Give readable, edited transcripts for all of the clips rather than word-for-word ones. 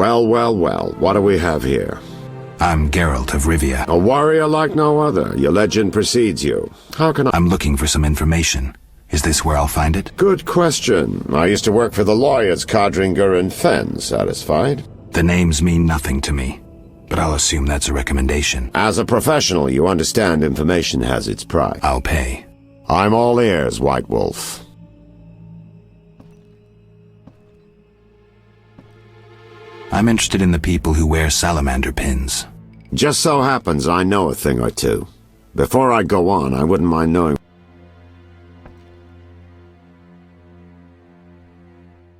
Well, well, well. What do we have here? I'm Geralt of Rivia. A warrior like no other. Your legend precedes you. How can I— I'm looking for some information. Is this where I'll find it? Good question. I used to work for the lawyers Codringer and Fenn. Satisfied? The names mean nothing to me, but I'll assume that's a recommendation. As a professional, you understand information has its price. I'll pay. I'm all ears, White Wolf. I'm interested in the people who wear salamander pins. Just so happens I know a thing or two. Before I go on, I wouldn't mind knowing—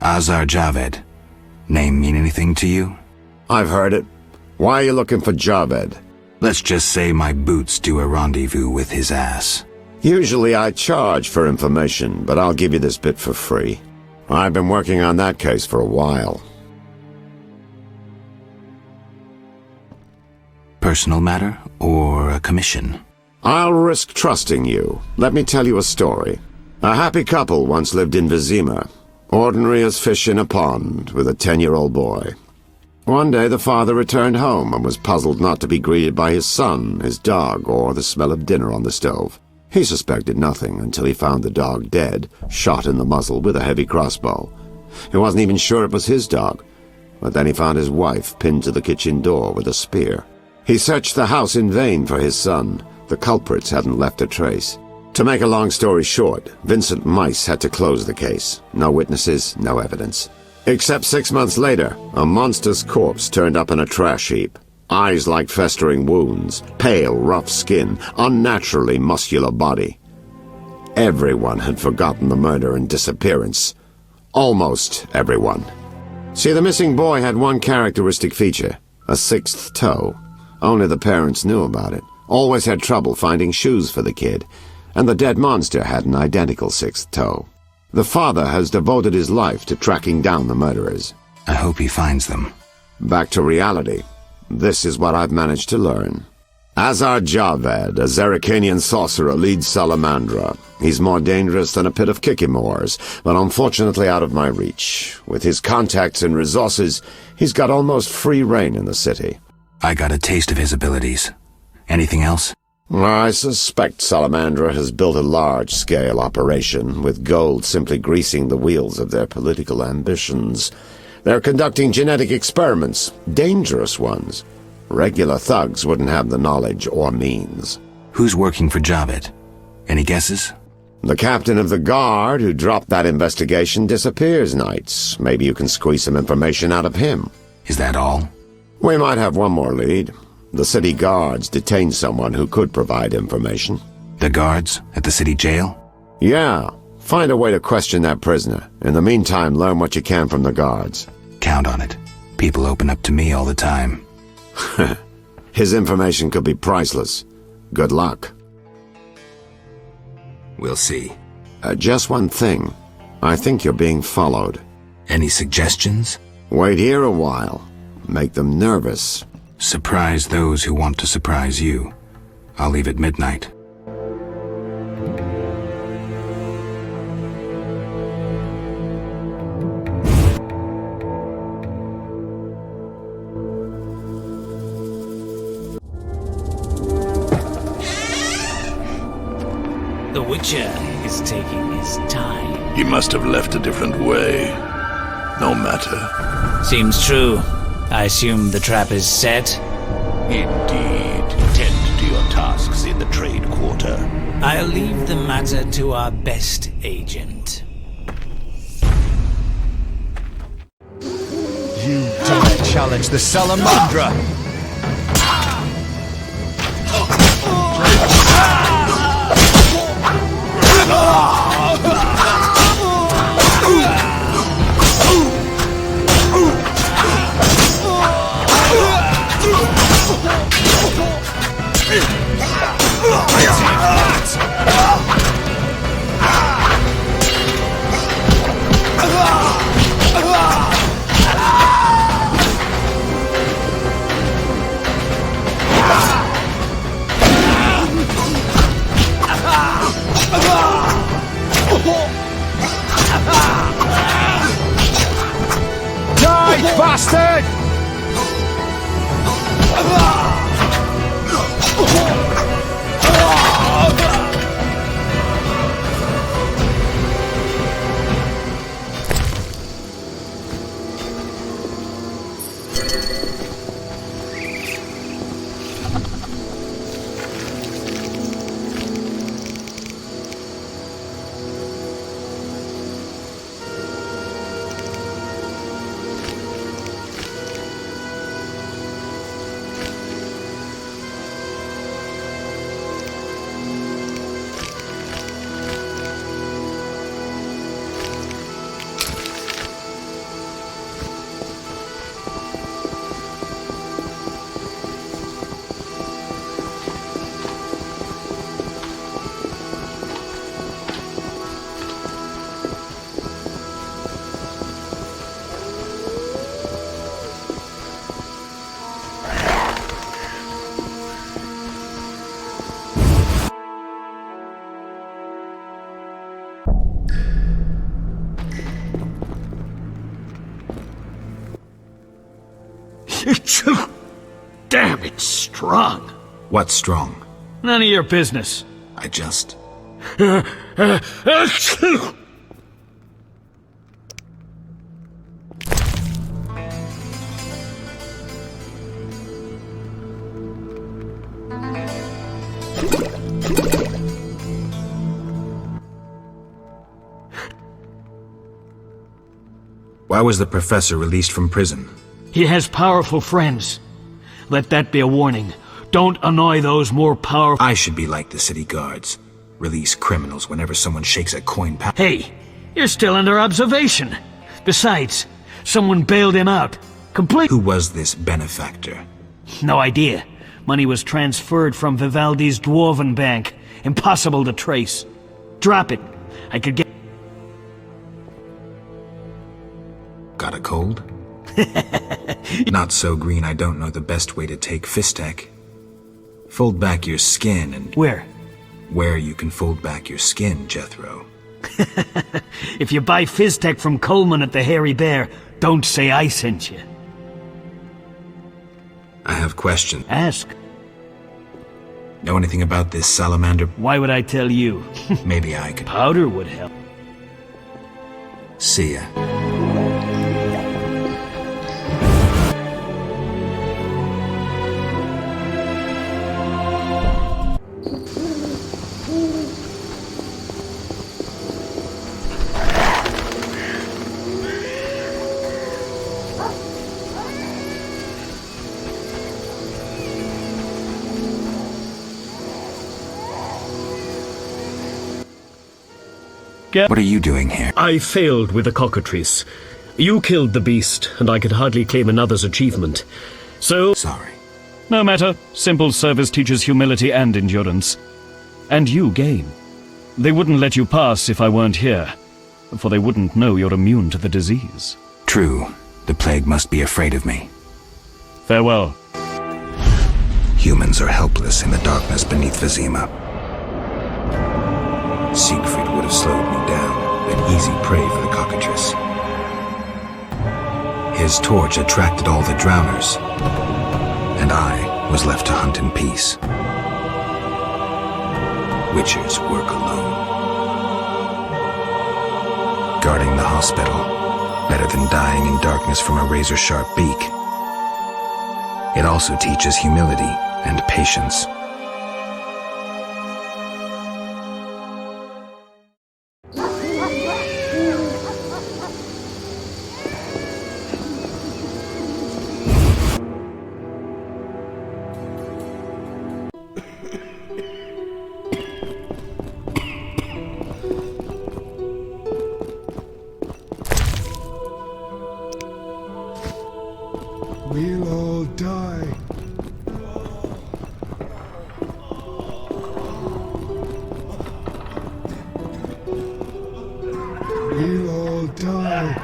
Azar Javed. Name mean anything to you? I've heard it. Why are you looking for Javed? Let's just say my boots do a rendezvous with his ass. Usually I charge for information, but I'll give you this bit for free. I've been working on that case for a while. Personal matter or a commission? I'll risk trusting you. Let me tell you a story. A happy couple once lived in Vizima, ordinary as fish in a pond, with a 10-year-old boy. One day the father returned home and was puzzled not to be greeted by his son, his dog, or the smell of dinner on the stove. He suspected nothing until he found the dog dead, shot in the muzzle with a heavy crossbow. He wasn't even sure it was his dog, but then he found his wife pinned to the kitchen door with a spear. He searched the house in vain for his son. The culprits hadn't left a trace. To make a long story short, Vincent Mice had to close the case. No witnesses, no evidence. Except 6 months later, a monster's corpse turned up in a trash heap. Eyes like festering wounds, pale, rough skin, unnaturally muscular body. Everyone had forgotten the murder and disappearance. Almost everyone. See, the missing boy had one characteristic feature, a sixth toe. Only the parents knew about it. Always had trouble finding shoes for the kid. And the dead monster had an identical sixth toe. The father has devoted his life to tracking down the murderers. I hope he finds them. Back to reality. This is what I've managed to learn. Azar Javed, a Zerrikanian sorcerer, leads Salamandra. He's more dangerous than a pit of Kikimors, but unfortunately out of my reach. With his contacts and resources, he's got almost free reign in the city. I got a taste of his abilities. Anything else? I suspect Salamandra has built a large-scale operation, with gold simply greasing the wheels of their political ambitions. They're conducting genetic experiments, dangerous ones. Regular thugs wouldn't have the knowledge or means. Who's working for Javed? Any guesses? The captain of the guard who dropped that investigation disappears nights. Maybe you can squeeze some information out of him. Is that all? We might have one more lead. The city guards detained someone who could provide information. The guards at the city jail? Yeah. Find a way to question that prisoner. In the meantime, learn what you can from the guards. Count on it. People open up to me all the time. His information could be priceless. Good luck. We'll see. Just one thing. I think you're being followed. Any suggestions? Wait here a while. Make them nervous. Surprise those who want to surprise you. I'll leave at midnight. The Witcher is taking his time. He must have left a different way. No matter. Seems true. I assume the trap is set? Indeed. Tend to your tasks in the trade quarter. I'll leave the matter to our best agent. You dare challenge the Salamandra! Damn, it's strong. What's strong? None of your business. I just... Why was the professor released from prison? He has powerful friends. Let that be a warning. Don't annoy those more powerful... I should be like the city guards. Release criminals whenever someone shakes a coin pack. Hey, you're still under observation. Besides, someone bailed him out. Who was this benefactor? No idea. Money was transferred from Vivaldi's Dwarven Bank. Impossible to trace. Drop it. I could get... Got a cold? Not so green I don't know the best way to take Fistek. Fold back your skin and... Where? Where you can fold back your skin, Jethro. If you buy Fizztech from Coleman at the Hairy Bear, don't say I sent you. I have questions. Ask. Know anything about this salamander? Why would I tell you? Maybe I could... Powder would help. See ya. What are you doing here? I failed with the cockatrice. You killed the beast, and I could hardly claim another's achievement. So... Sorry. No matter. Simple service teaches humility and endurance. And you gain. They wouldn't let you pass if I weren't here, for they wouldn't know you're immune to the disease. True. The plague must be afraid of me. Farewell. Humans are helpless in the darkness beneath Vizima. Siegfried would have slowed me down, an easy prey for the cockatrice. His torch attracted all the drowners, and I was left to hunt in peace. Witchers work alone. Guarding the hospital, better than dying in darkness from a razor-sharp beak. It also teaches humility and patience. We'll all die. We'll all die.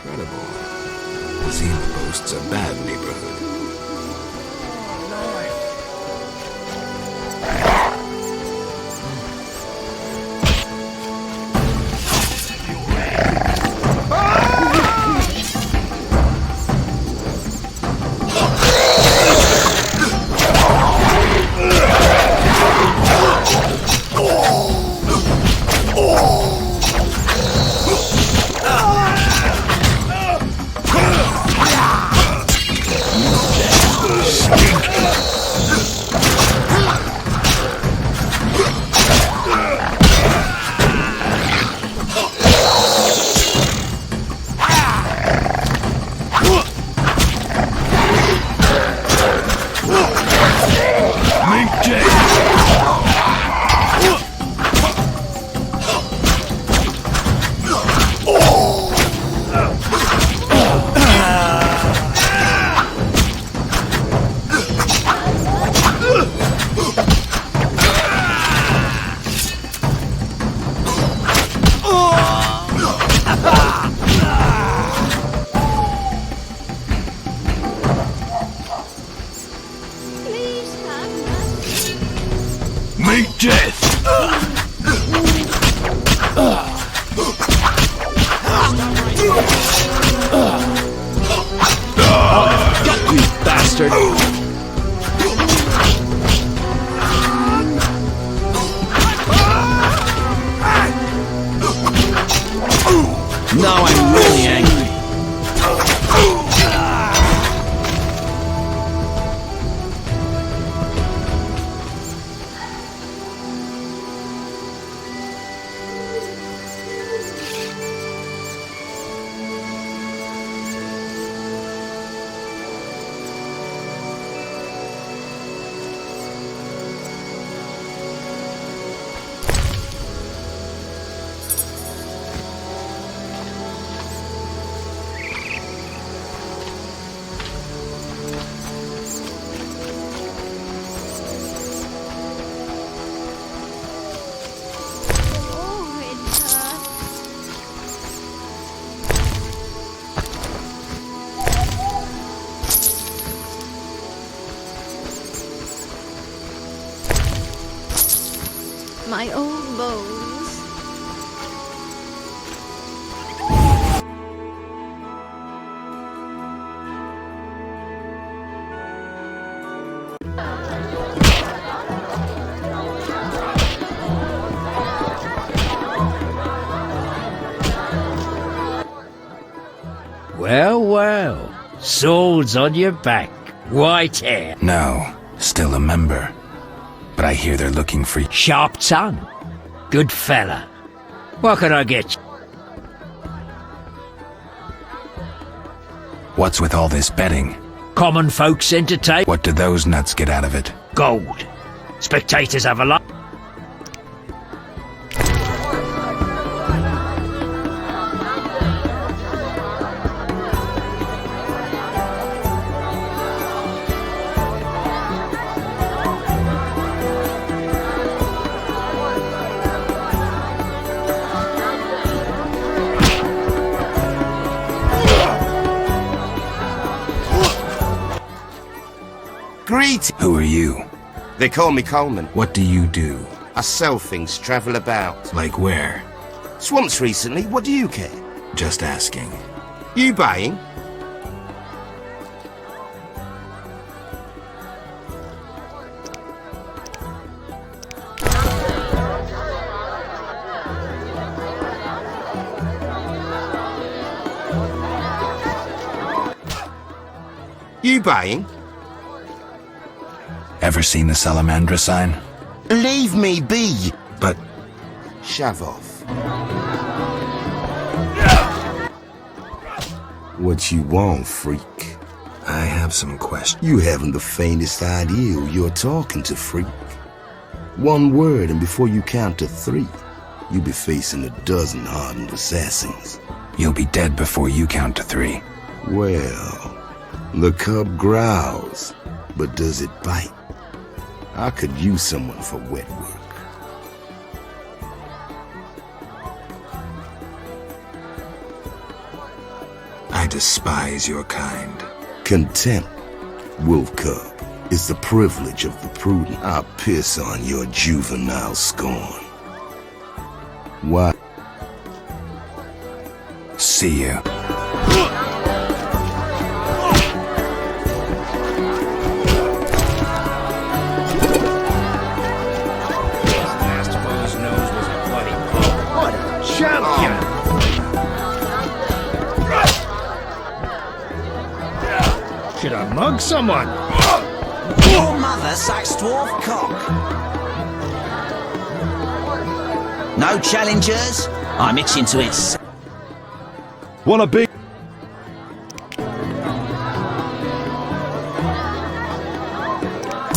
Incredible. Zima boasts a bad neighborhood. Meet death! You bastard! Now I'm really angry. My old bones. Well, well. Swords on your back. White hair. No, still a member. But I hear they're looking for... Sharp tongue. Good fella. What can I get you? What's with all this betting? Common folks entertain. What do those nuts get out of it? Gold. Spectators have a lot. Greetings. Who are you? They call me Coleman. What do you do? I sell things, travel about. Like where? Swamps recently, what do you care? Just asking. You buying? You buying? Ever seen the Salamandra sign? Leave me be! But... Shove off. What you want, freak? I have some questions. You haven't the faintest idea who you're talking to, freak. One word, and before you count to 3, you'll be facing a dozen hardened assassins. You'll be dead before you count to 3. Well, the cub growls, but does it bite? I could use someone for wet work. despise your kind. Contempt, wolf cub, is the privilege of the prudent. I'll piss on your juvenile scorn. Why? See you. Champion! Should I mug someone? Your mother sucks dwarf cock. No challengers? I'm itching to it. Wanna be?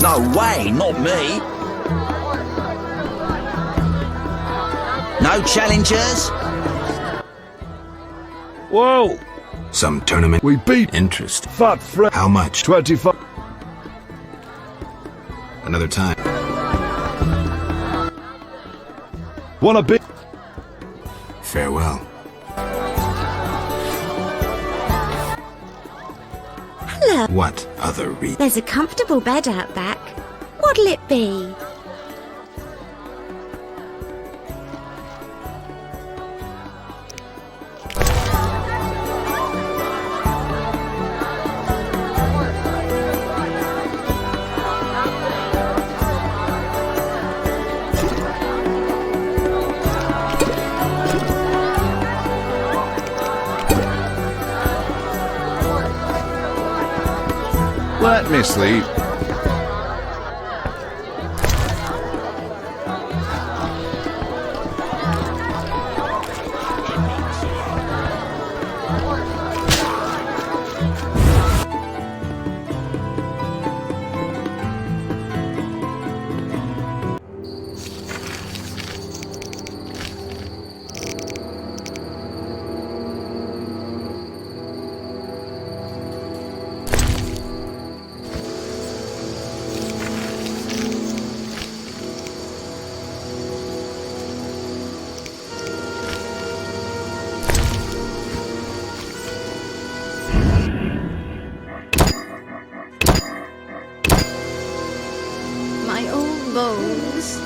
No way, not me. No challengers? Whoa! Some tournament. We beat Interest. Fat Fred. How much? 25. Another time. Wanna be? Farewell. Hello. What other reason? There's a comfortable bed out back. What'll it be? Let me sleep. My old bones.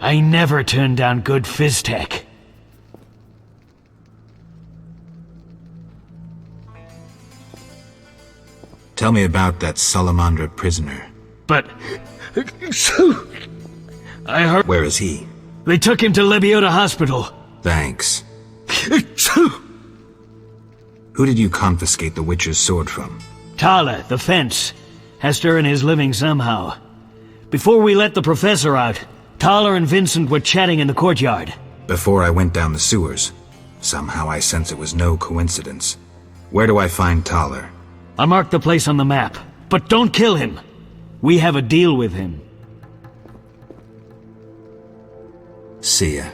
I never turn down good phys tech. Tell me about that Salamandra prisoner. But... I heard... Where is he? They took him to Lebiota Hospital. Thanks. Who did you confiscate the Witcher's sword from? Tala, the fence. Has to earn his living somehow. Before we let the professor out, Tala and Vincent were chatting in the courtyard. Before I went down the sewers. Somehow I sense it was no coincidence. Where do I find Thaler? I marked the place on the map. But don't kill him. We have a deal with him. See ya.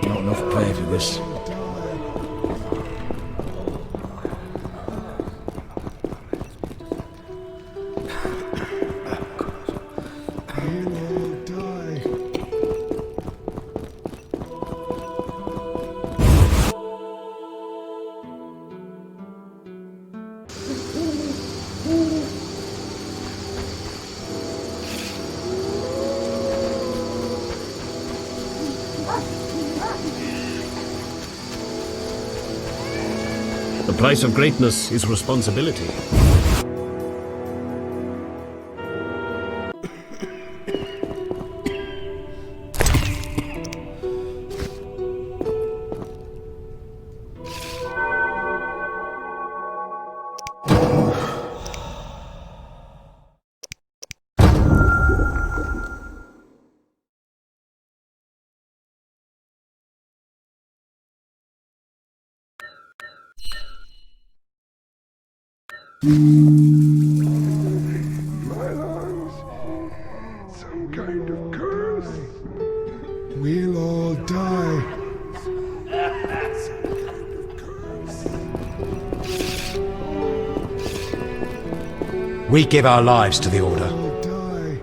Not enough pay for this. We'll all die. The price of greatness is responsibility. My lungs. Some kind of curse. We'll all die. We give our lives to the Order. All die.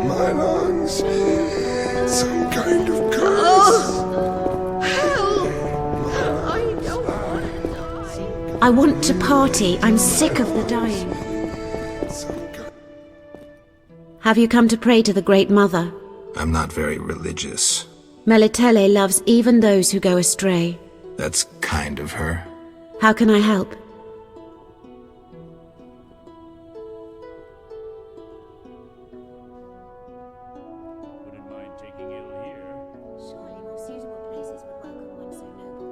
My lungs. Some kind of curse. I want to party. I'm sick of the dying. Have you come to pray to the Great Mother? I'm not very religious. Melitele loves even those who go astray. That's kind of her. How can I help?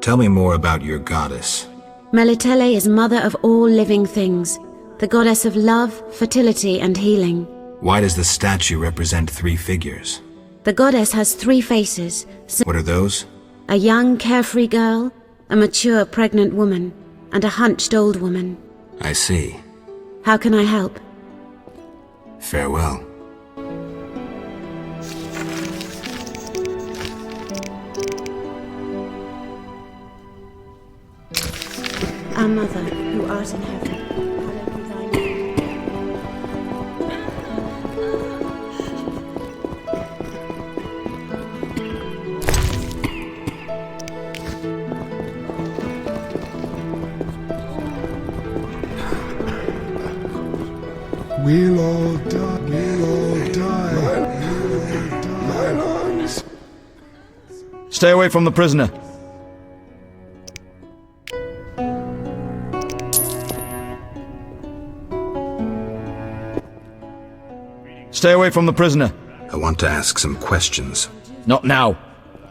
Tell me more about your goddess. Melitele is mother of all living things, the goddess of love, fertility, and healing. Why does the statue represent 3 figures? The goddess has 3 faces. What are those? A young, carefree girl, a mature, pregnant woman, and a hunched old woman. I see. How can I help? Farewell. Our Mother, who art in heaven, hallowed be thy name. We'll all die. We'll all die. My lungs. Stay away from the prisoner. Stay away from the prisoner. I want to ask some questions. Not now.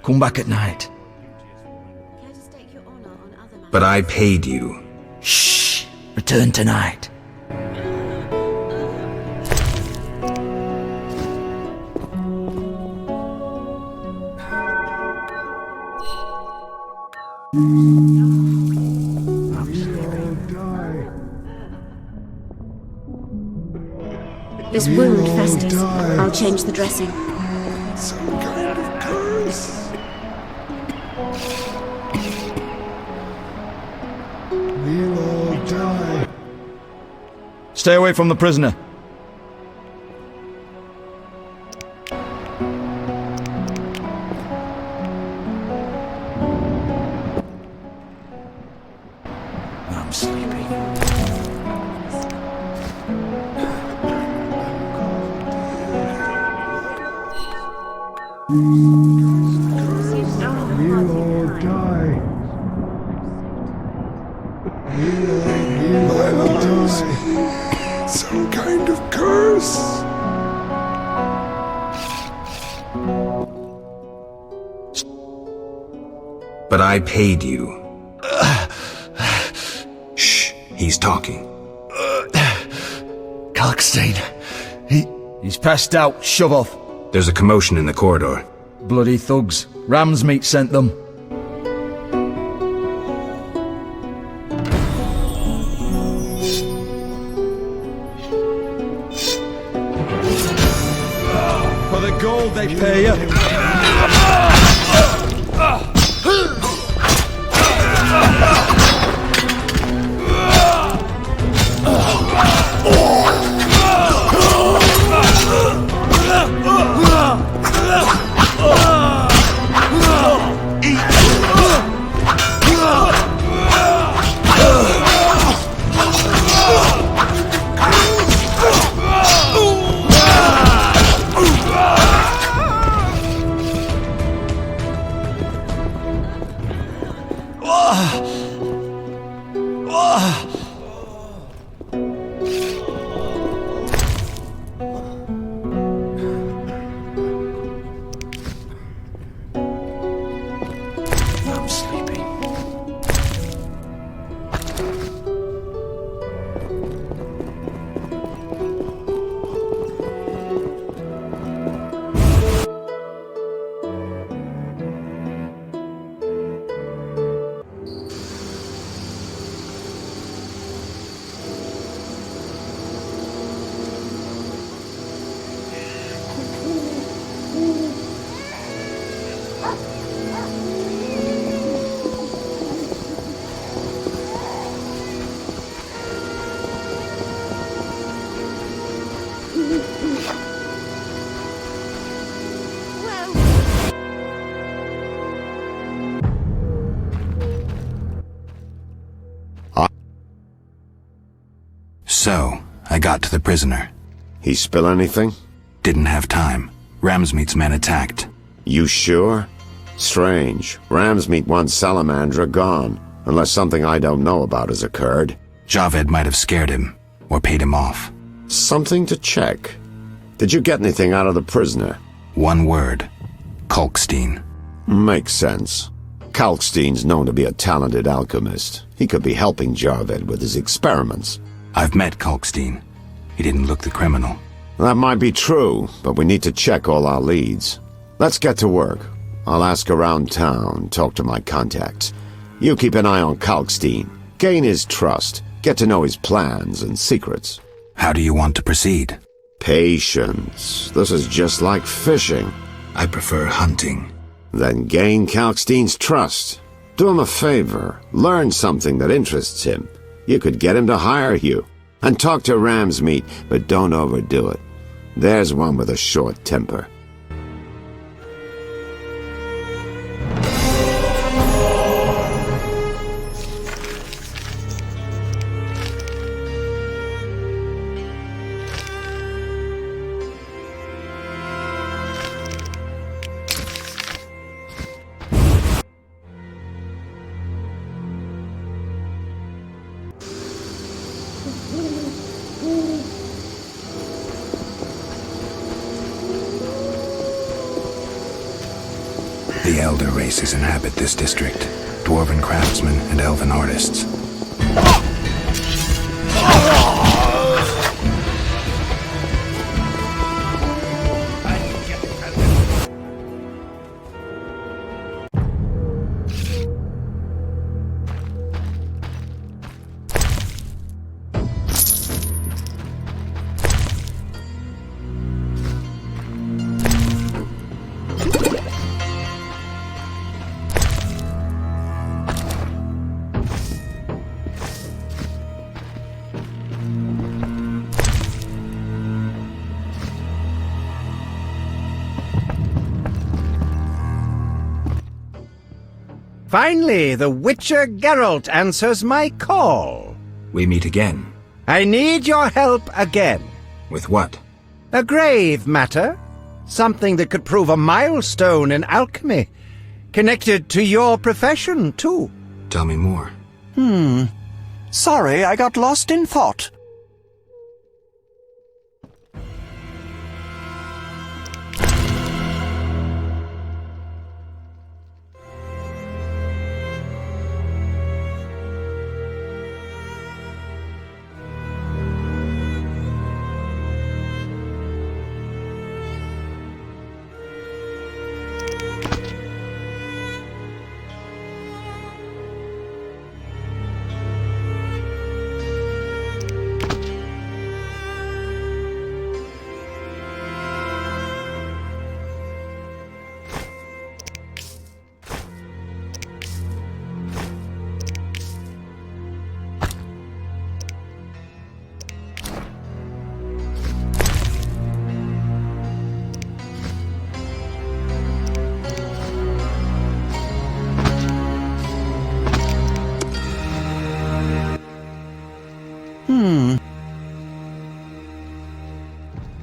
Come back at night. Care to stake your honor on other matters? But I paid you. Shh. Return tonight. This wound festers. I'll change the dressing. Some kind of curse. We'll all die. Stay away from the prisoner. I'm sleeping. We'll all die. We'll all die. Some kind of curse. But I paid you. Shh, he's talking. Kalkstein. He's passed out. Shove off. There's a commotion in the corridor. Bloody thugs. Ram's meat sent them. For the gold they pay you. I'm sleeping. So, I got to the prisoner. He spill anything? Didn't have time. Ramsmeat's men attacked. You sure? Strange. Ramsmeat wants Salamandra gone, unless something I don't know about has occurred. Javed might have scared him, or paid him off. Something to check. Did you get anything out of the prisoner? One word. Kalkstein. Makes sense. Kalkstein's known to be a talented alchemist. He could be helping Javed with his experiments. I've met Kalkstein. He didn't look the criminal. That might be true, but we need to check all our leads. Let's get to work. I'll ask around town, talk to my contacts. You keep an eye on Kalkstein. Gain his trust. Get to know his plans and secrets. How do you want to proceed? Patience. This is just like fishing. I prefer hunting. Then gain Kalkstein's trust. Do him a favor. Learn something that interests him. You could get him to hire you. And talk to Ramsmeat, but don't overdo it. There's one with a short temper. The elder races inhabit this district. Dwarven craftsmen and elven artists. Finally, the Witcher Geralt answers my call. We meet again. I need your help again. With what? A grave matter. Something that could prove a milestone in alchemy. Connected to your profession, too. Tell me more. Sorry, I got lost in thought.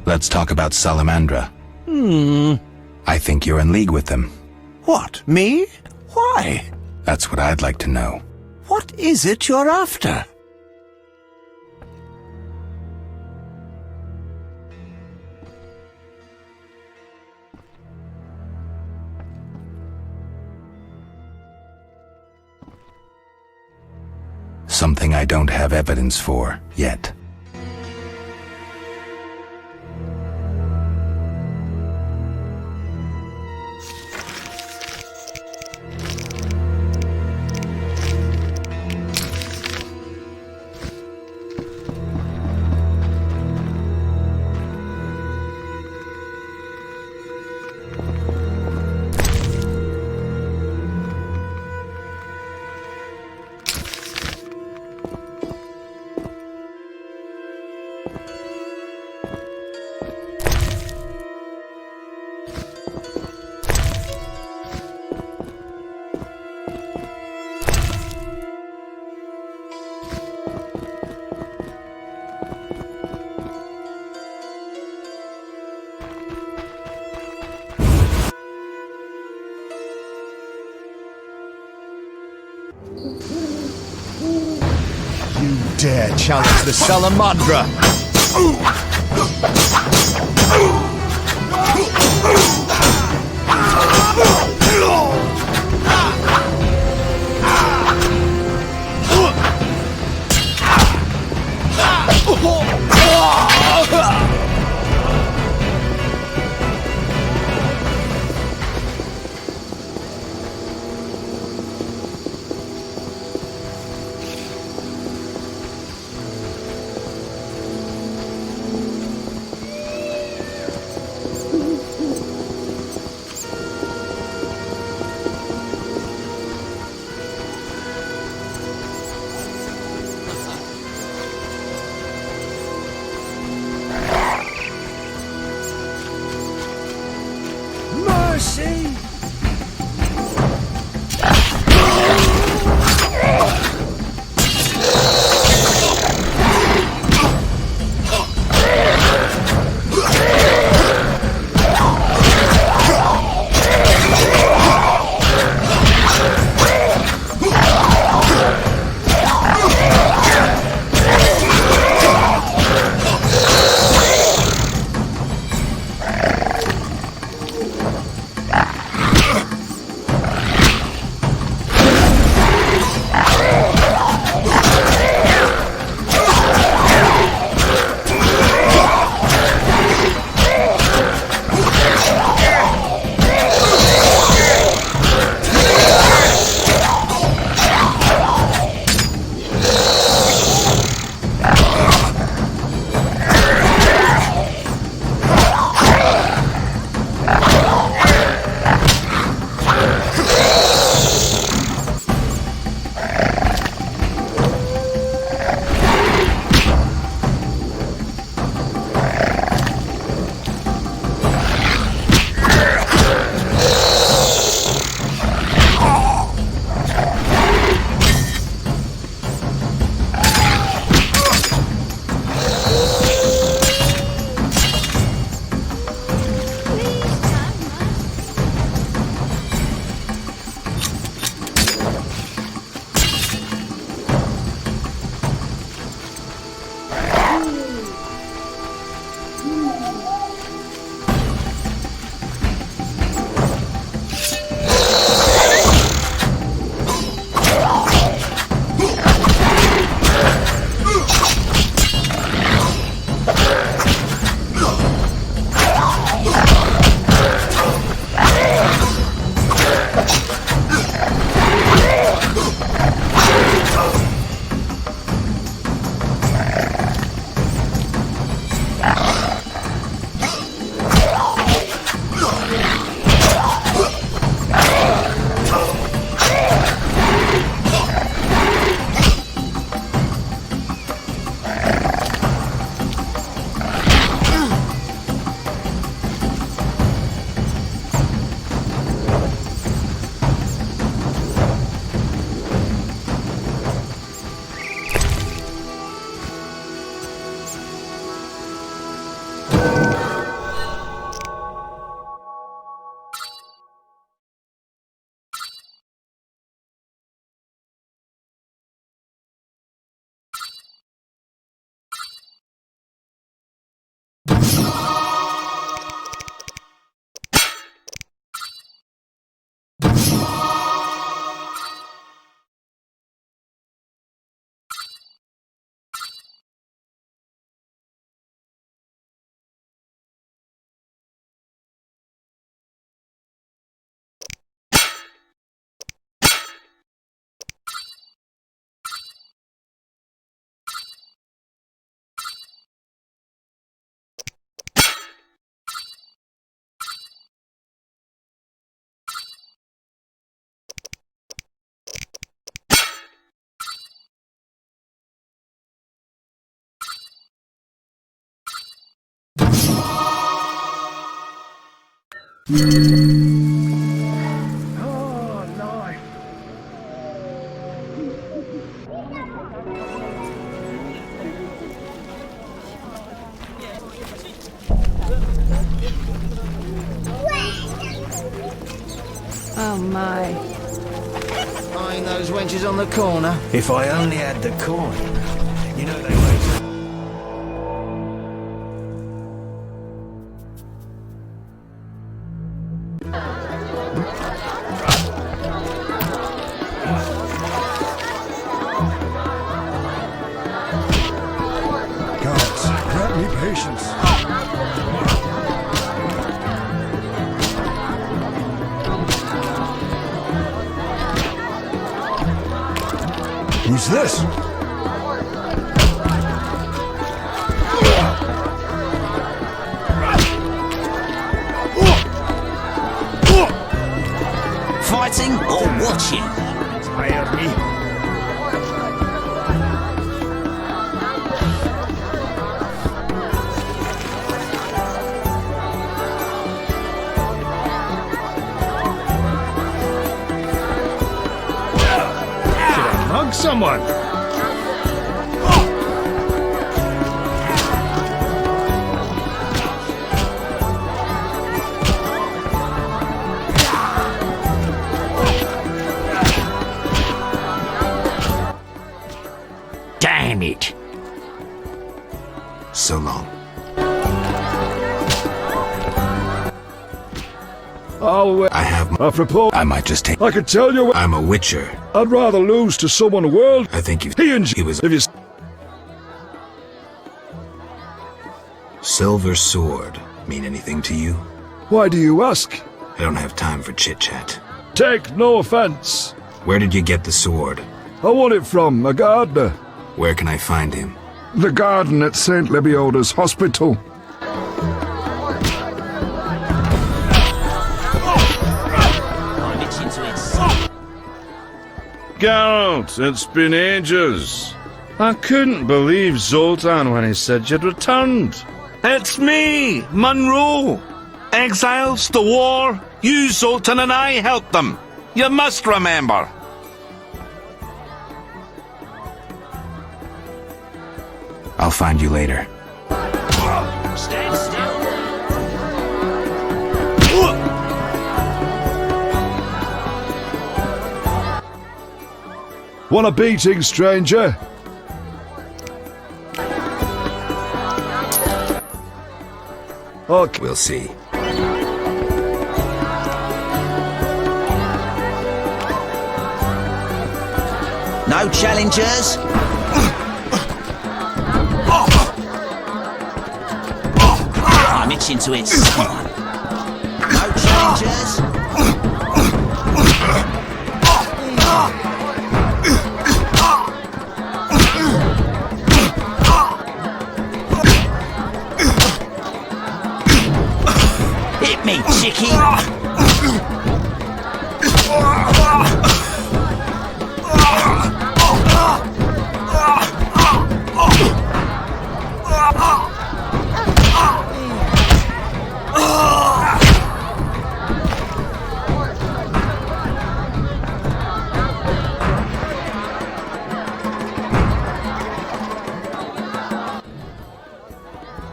Let's talk about Salamandra. I think you're in league with them. What, me? Why? That's what I'd like to know. What is it you're after? Something I don't have evidence for yet. You dare challenge the Salamandra! Mercy! Oh my. Buying those wenches on the corner. If I only had the coin. You know they wait. Gods, grant me patience. Who's this? Fighting or watching? Inspire me. Hug someone! Damn it! So long. I have a proposal. I might just take. I could tell you. I'm a witcher. I'd rather lose to someone world. I think you've. He was. If you. Silver sword mean anything to you? Why do you ask? I don't have time for chit chat. Take no offense. Where did you get the sword? I want it from a gardener. Where can I find him? The garden at St. Lebioda's hospital. Geralt, it's been ages. I couldn't believe Zoltan when he said you'd returned. It's me, Monroe. Exiles, the war, you, Zoltan, and I helped them. You must remember. I'll find you later. Stand still. Want a beating, stranger? Okay. We'll see. No challengers? I'm itching to hit someone. No challengers? Hit me, chickie!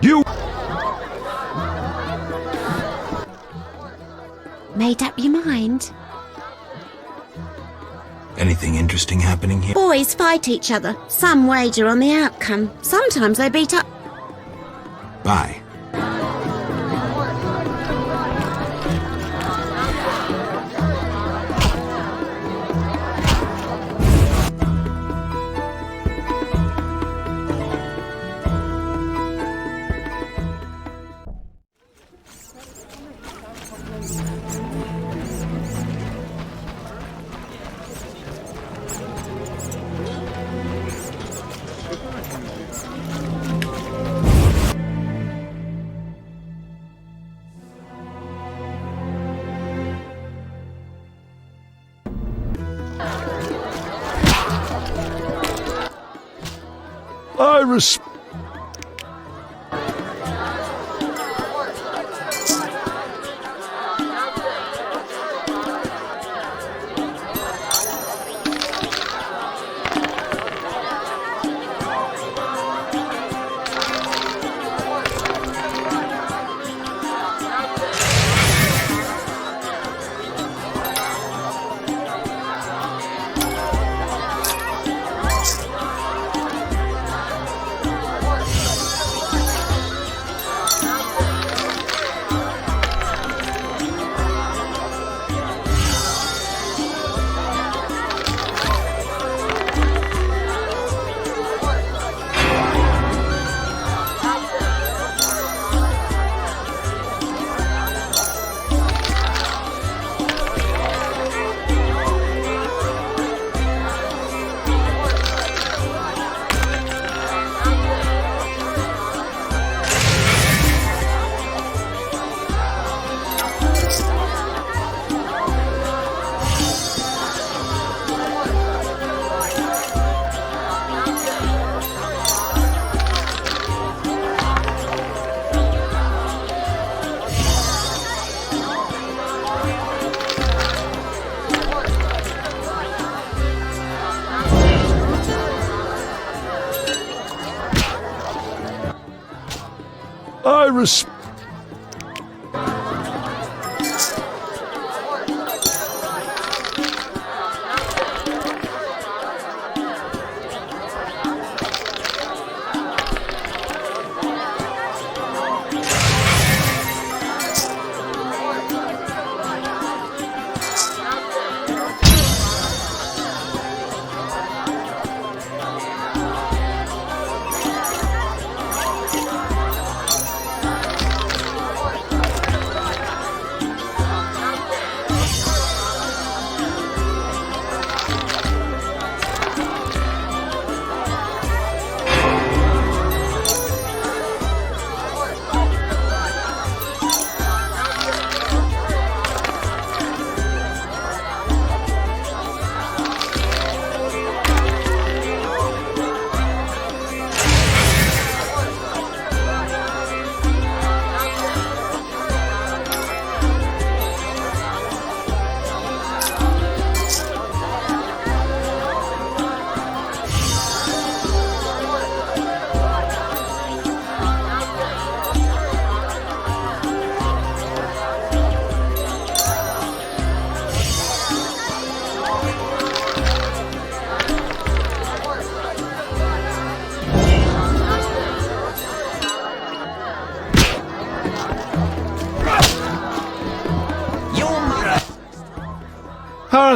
You Made up your mind? Anything interesting happening here? Boys fight each other. Some wager on the outcome. Sometimes they beat up. Bye. I respect.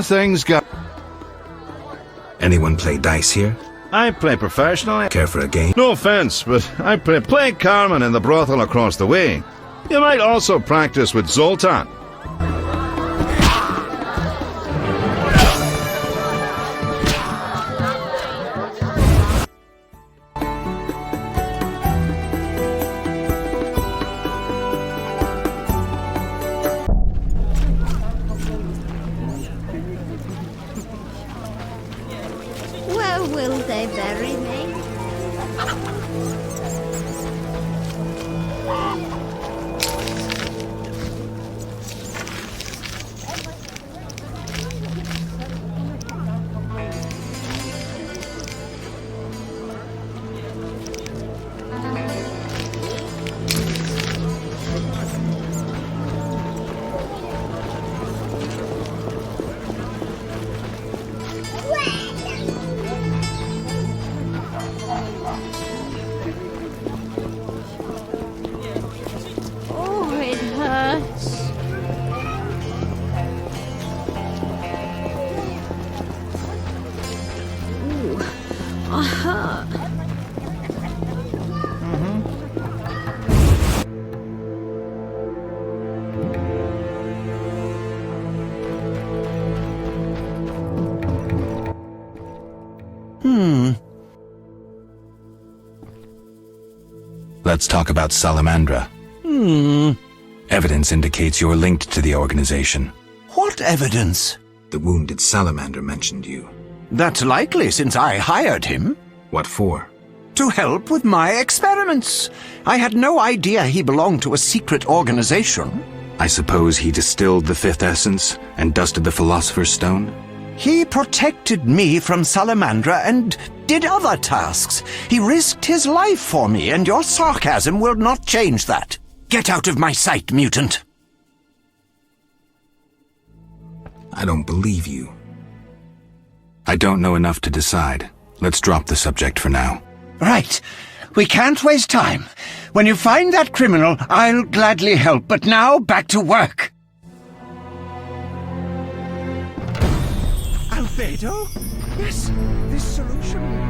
How things go? Anyone play dice here? I play professionally. Care for a game? No offense, but I play Carmen in the brothel across the way. You might also practice with Zoltan. Where will they bury me? Oh, it hurts. Ooh, I hurt. Let's talk about Salamandra. Evidence indicates you're linked to the organization. What evidence? The wounded salamander mentioned you. That's likely, since I hired him. What for? To help with my experiments. I had no idea he belonged to a secret organization. I suppose he distilled the fifth essence and dusted the Philosopher's Stone? He protected me from Salamandra and did other tasks. He risked his life for me, and your sarcasm will not change that. Get out of my sight, mutant. I don't believe you. I don't know enough to decide. Let's drop the subject for now. Right. We can't waste time. When you find that criminal, I'll gladly help, but now back to work. Albedo? Yes, this solution.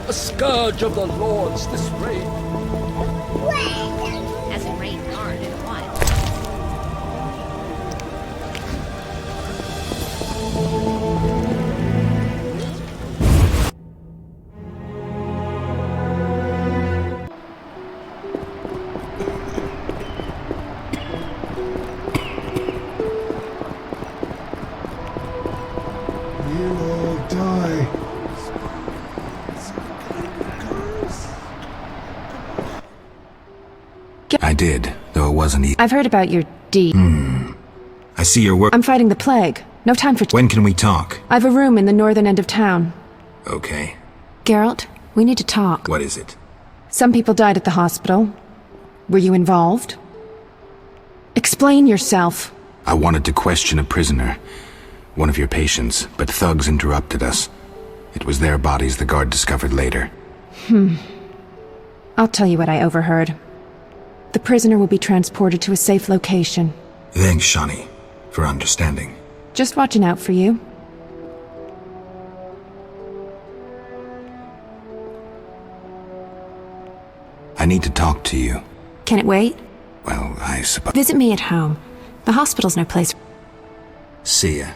A scourge of the Lord's this rain. Hasn't rained hard in a while. You all die. doesn't eat. I've heard about your deed. I see your work. I'm fighting the plague. No time for... When can we talk? I've a room in the northern end of town. Okay. Geralt, we need to talk. What is it? Some people died at the hospital. Were you involved? Explain yourself. I wanted to question a prisoner, one of your patients, but thugs interrupted us. It was their bodies the guard discovered later. I'll tell you what I overheard. The prisoner will be transported to a safe location. Thanks, Shani, for understanding. Just watching out for you. I need to talk to you. Can it wait? Well, I suppose... Visit me at home. The hospital's no place. See ya.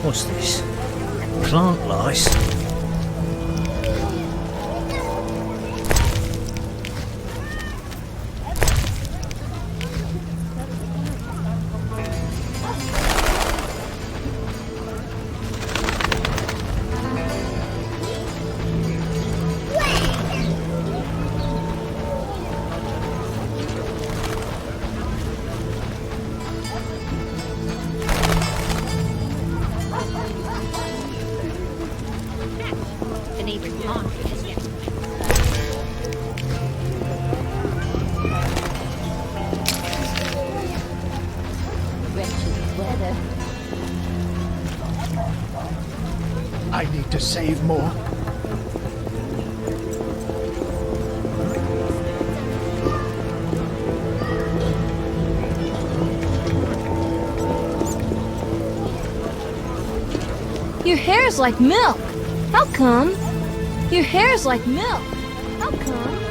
What's this? Plant lice? I need to save more. Your hair's like milk. How come? Your hair's like milk. How come?